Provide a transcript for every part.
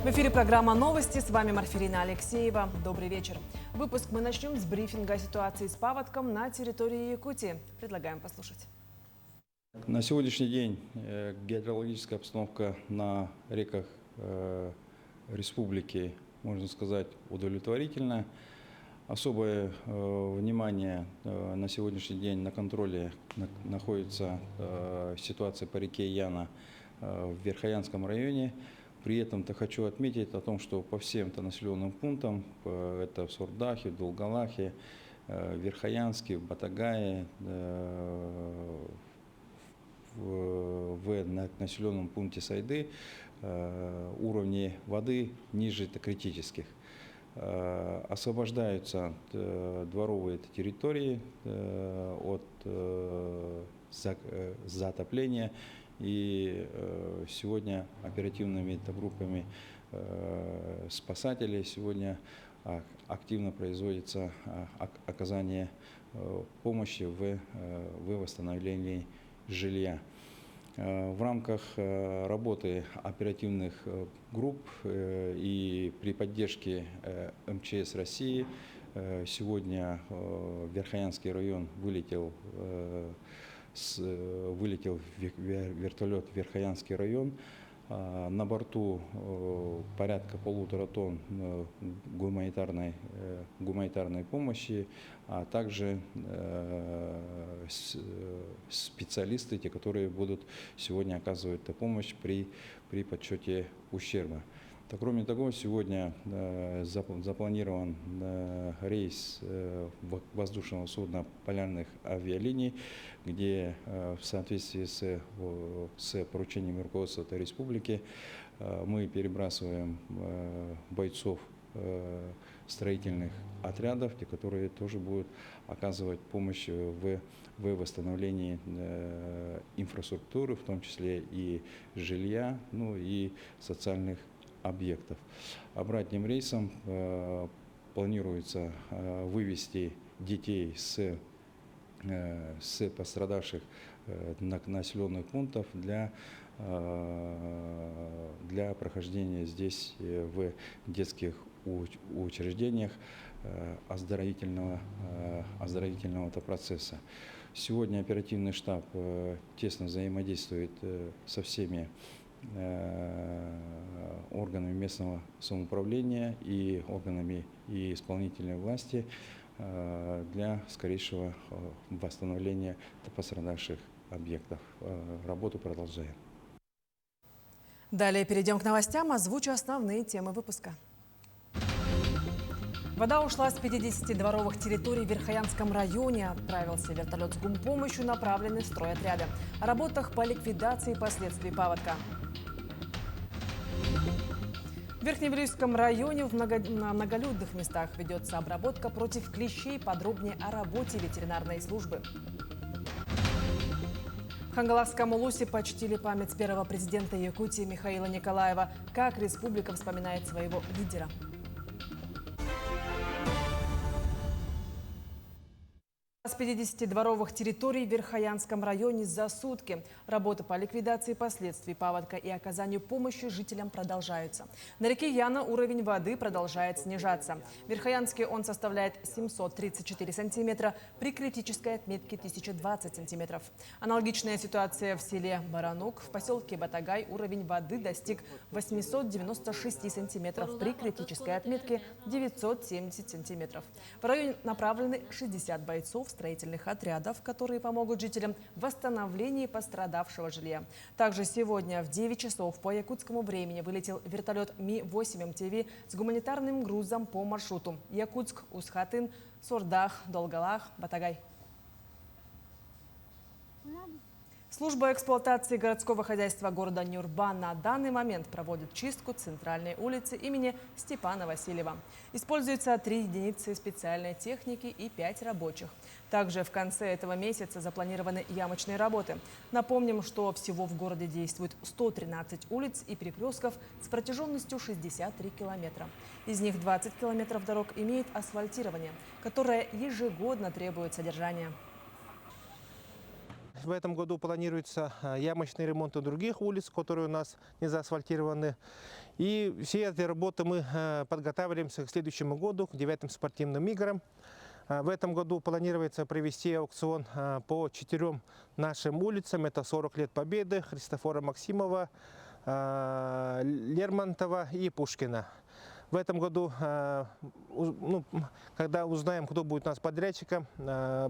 В эфире программа «Новости». С вами Марфирина Алексеева. Добрый вечер. Выпуск мы начнем с брифинга о ситуации с паводком на территории Якутии. Предлагаем послушать. На сегодняшний день гидрологическая обстановка на реках республики, можно сказать, удовлетворительная. Особое внимание на сегодняшний день на контроле находится ситуация по реке Яна в Верхоянском районе. При этом-то хочу отметить о том, что по всем населенным пунктам, это в Сурдахе, в Долголахе, в Верхоянске, в Батагае, в населенном пункте Сайды уровни воды ниже критических. Освобождаются дворовые территории от затопления. И сегодня оперативными группами спасателей сегодня активно производится оказание помощи в восстановлении жилья. В рамках работы оперативных групп и при поддержке МЧС России сегодня Верхоянский район вылетел вертолет в Верхоянский район. На борту порядка 1,5 тонн гуманитарной помощи, а также специалисты, те, которые будут сегодня оказывать помощь при подсчете ущерба. Кроме того, сегодня запланирован рейс воздушного судна полярных авиалиний, где в соответствии с поручением руководства этой республики мы перебрасываем бойцов строительных отрядов, те, которые тоже будут оказывать помощь в восстановлении инфраструктуры, в том числе и жилья, и социальных объектов. Обратным рейсом планируется вывести детей с пострадавших населенных пунктов для прохождения здесь в детских учреждениях оздоровительного процесса. Сегодня оперативный штаб тесно взаимодействует со всеми органами местного самоуправления и органами и исполнительной власти для скорейшего восстановления пострадавших объектов. Работу продолжаем. Далее перейдем к новостям. Озвучу основные темы выпуска. Вода ушла с 50 дворовых территорий в Верхоянском районе. Отправился вертолет с гумпомощью, направленный в стройотряды. О работах по ликвидации последствий паводка. В Верхневилюйском районе на многолюдных местах ведется обработка против клещей. Подробнее о работе ветеринарной службы. В Хангаласском Улусе почтили память первого президента Якутии Михаила Николаева. Как республика вспоминает своего лидера. С 50 дворовых территорий в Верхоянском районе за сутки. Работа по ликвидации последствий паводка и оказанию помощи жителям продолжаются. На реке Яна уровень воды продолжает снижаться. В Верхоянске он составляет 734 сантиметра, при критической отметке 1020 сантиметров. Аналогичная ситуация в селе Баранук. В поселке Батагай уровень воды достиг 896 сантиметров, при критической отметке 970 сантиметров. В районе направлены 60 бойцов строительных отрядов, которые помогут жителям в восстановлении пострадавшего жилья. Также сегодня в 9 часов по якутскому времени вылетел вертолет Ми-8 МТВ с гуманитарным грузом по маршруту Якутск, Усхатын, Сурдах, Долголах, Батагай. Служба эксплуатации городского хозяйства города Нюрба на данный момент проводит чистку центральной улицы имени Степана Васильева. Используется 3 единицы специальной техники и 5 рабочих. Также в конце этого месяца запланированы ямочные работы. Напомним, что всего в городе действует 113 улиц и перекрестков с протяженностью 63 километра. Из них 20 километров дорог имеют асфальтирование, которое ежегодно требует содержания. В этом году планируется ямочный ремонт и других улиц, которые у нас не заасфальтированы. И все эти работы мы подготавливаемся к следующему году, к 9-м спортивным играм. В этом году планируется провести аукцион по 4 нашим улицам. Это 40 лет Победы, Христофора Максимова, Лермонтова и Пушкина. В этом году, когда узнаем, кто будет у нас подрядчиком,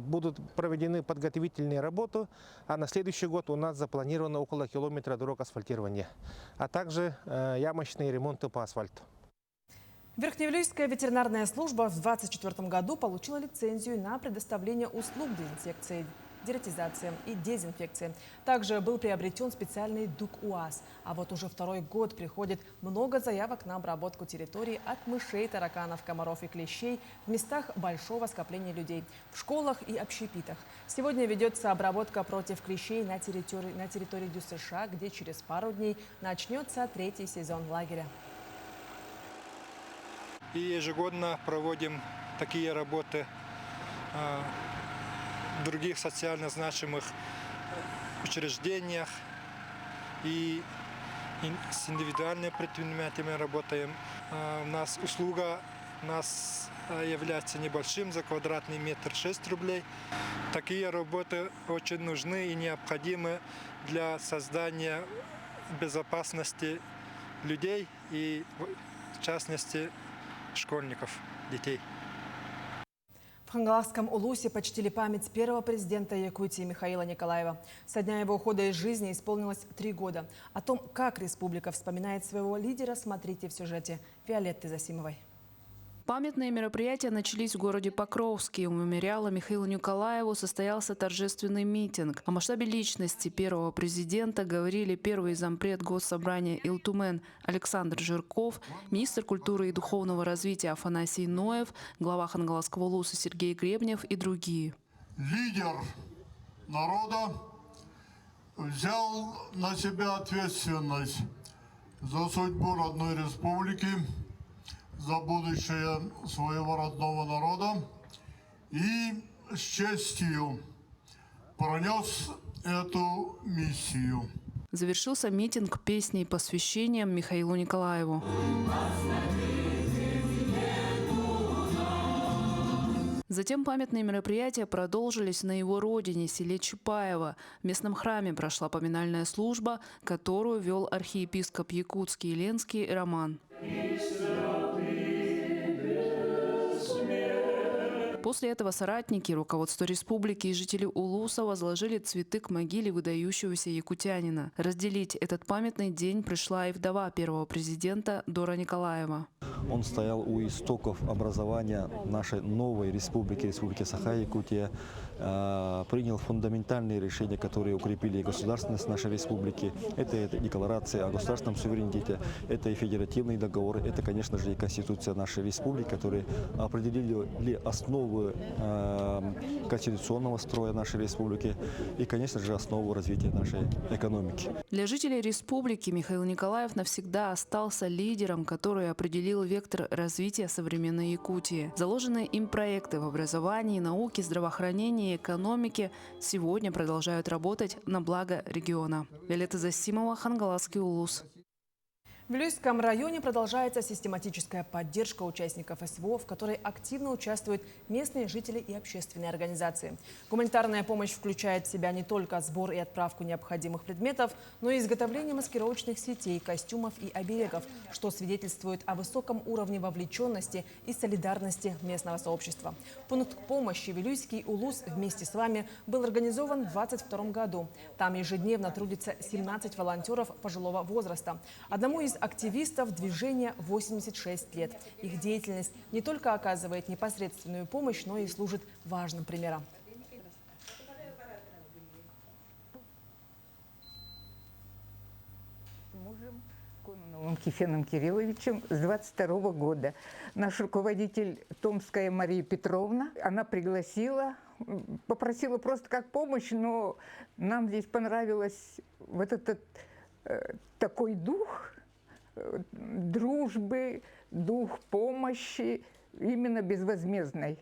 будут проведены подготовительные работы, а на следующий год у нас запланировано около километра дорог асфальтирования, а также ямочные ремонты по асфальту. Верхневилюйская ветеринарная служба в 2024 году получила лицензию на предоставление услуг дезинфекции, дератизации и дезинфекции. Также был приобретен специальный ДУК-УАЗ. А вот уже второй год приходит много заявок на обработку территории от мышей, тараканов, комаров и клещей в местах большого скопления людей, в школах и общепитах. Сегодня ведется обработка против клещей на территории ДЮСШ, где через пару дней начнется 3-й сезон лагеря. И ежегодно проводим такие работы в других социально значимых учреждениях. И с индивидуальными предпринимателями работаем. У нас услуга является небольшим, за квадратный метр 6 рублей. Такие работы очень нужны и необходимы для создания безопасности людей и, в частности, школьников, детей. В Хангаласском Улусе почтили память первого президента Якутии Михаила Николаева. Со дня его ухода из жизни исполнилось 3 года. О том, как республика вспоминает своего лидера, смотрите в сюжете Виолетты Засимовой. Памятные мероприятия начались в городе Покровске. У мемориала Михаилу Николаеву состоялся торжественный митинг. О масштабе личности первого президента говорили первый зампред Госсобрания Илтумен Александр Жирков, министр культуры и духовного развития Афанасий Ноев, глава Хангаласского Улуса Сергей Гребнев и другие. Лидер народа взял на себя ответственность за судьбу родной республики, за будущее своего родного народа и с честью пронес эту миссию. Завершился митинг песней посвящением Михаилу Николаеву. Затем памятные мероприятия продолжились на его родине, селе Чапаево. В местном храме прошла поминальная служба, которую вел архиепископ Якутский и Ленский Роман. После этого соратники, руководство республики и жители Улуса возложили цветы к могиле выдающегося якутянина. Разделить этот памятный день пришла и вдова первого президента Дора Николаева. Он стоял у истоков образования нашей новой республики, Республики Саха-Якутия, принял фундаментальные решения, которые укрепили государственность нашей республики. Это декларация о государственном суверенитете, это и федеративный договор, это, конечно же, и Конституция нашей республики, которые определили основы конституционного строя нашей республики и, конечно же, основу развития нашей экономики. Для жителей республики Михаил Николаев навсегда остался лидером, который определил вектор развития современной Якутии. Заложенные им проекты в образовании, науке, здравоохранении и экономике сегодня продолжают работать на благо региона. Виолетта Засимова, Хангаласский Улус. В Вилюйском районе продолжается систематическая поддержка участников СВО, в которой активно участвуют местные жители и общественные организации. Гуманитарная помощь включает в себя не только сбор и отправку необходимых предметов, но и изготовление маскировочных сетей, костюмов и оберегов, что свидетельствует о высоком уровне вовлеченности и солидарности местного сообщества. Пункт помощи «Вилюйский Улус» вместе с вами был организован в 2022 году. Там ежедневно трудится 17 волонтеров пожилого возраста. Одному из активистов движения 86 лет. Их деятельность не только оказывает непосредственную помощь, но и служит важным примером. Мужем Кононовым Кефеном Кирилловичем с 22 года. Наш руководитель Томская Мария Петровна, она пригласила, попросила просто как помощь, но нам здесь понравилось вот этот такой дух дружбы, дух помощи, именно безвозмездной.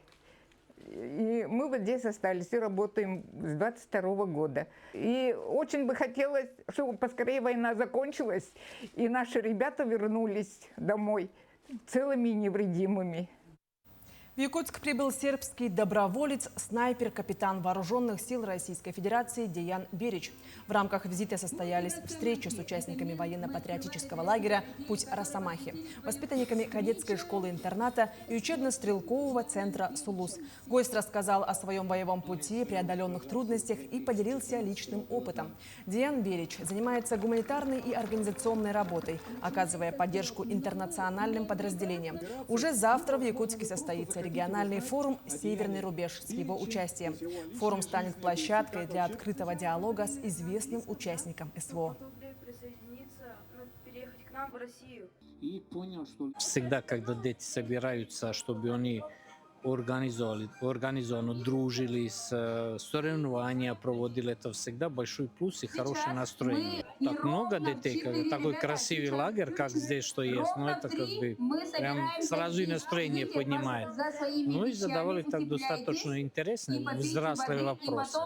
И мы вот здесь остались и работаем с 22 года. И очень бы хотелось, чтобы поскорее война закончилась, и наши ребята вернулись домой целыми и невредимыми. В Якутск прибыл сербский доброволец, снайпер, капитан вооруженных сил Российской Федерации Деян Берич. В рамках визита состоялись встречи с участниками военно-патриотического лагеря «Путь Росомахи», воспитанниками кадетской школы-интерната и учебно-стрелкового центра «Сулус». Гость рассказал о своем боевом пути, преодоленных трудностях и поделился личным опытом. Деян Берич занимается гуманитарной и организационной работой, оказывая поддержку интернациональным подразделениям. Уже завтра в Якутске состоится региональный форум «Северный рубеж» с его участием. Форум станет площадкой для открытого диалога с известным участником СВО. И понял, что всегда, когда дети собираются, чтобы они организованно дружились, соревнования проводили, это всегда большой плюс и хорошее настроение. Так много детей, такой красивый лагерь, как здесь, что есть, но это как бы прям сразу и настроение поднимает. Ну и задавали так достаточно интересные, взрослые вопросы,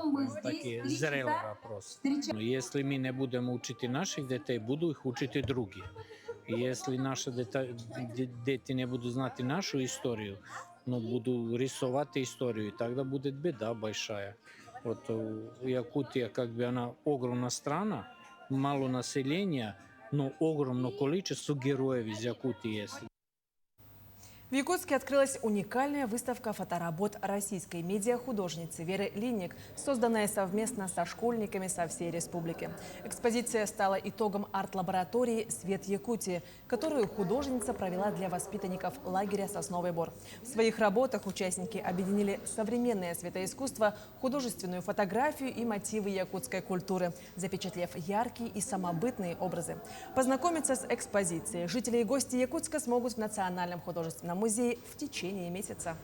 такие зрелые вопросы. Но если мы не будем учить наших детей, будут их учить и другие. И если наши дети не будут знать нашу историю, но буду рисовать историю, и тогда будет беда большая. Вот Якутия, как бы она огромная страна, мало населения, но огромное количество героев из Якутии есть. В Якутске открылась уникальная выставка фоторабот российской медиахудожницы Веры Линник, созданная совместно со школьниками со всей республики. Экспозиция стала итогом арт-лаборатории «Свет Якутии», которую художница провела для воспитанников лагеря «Сосновый Бор». В своих работах участники объединили современное светоискусство, художественную фотографию и мотивы якутской культуры, запечатлев яркие и самобытные образы. Познакомиться с экспозицией жители и гости Якутска смогут в Национальном художественном музее в течение месяца.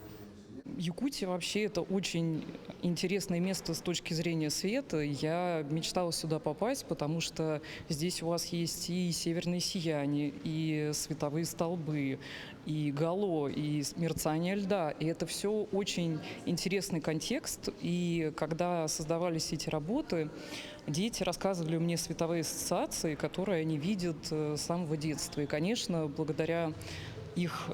Якутия вообще это очень интересное место с точки зрения света. Я мечтала сюда попасть, потому что здесь у вас есть и северное сияние, и световые столбы, и гало, и мерцание льда. И это все очень интересный контекст. И когда создавались эти работы, дети рассказывали мне световые ассоциации, которые они видят с самого детства. И, конечно, благодаря их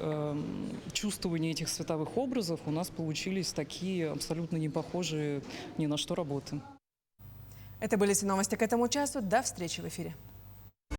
чувствование этих световых образов у нас получились такие абсолютно не похожие ни на что работы. Это были все новости к этому часу. До встречи в эфире.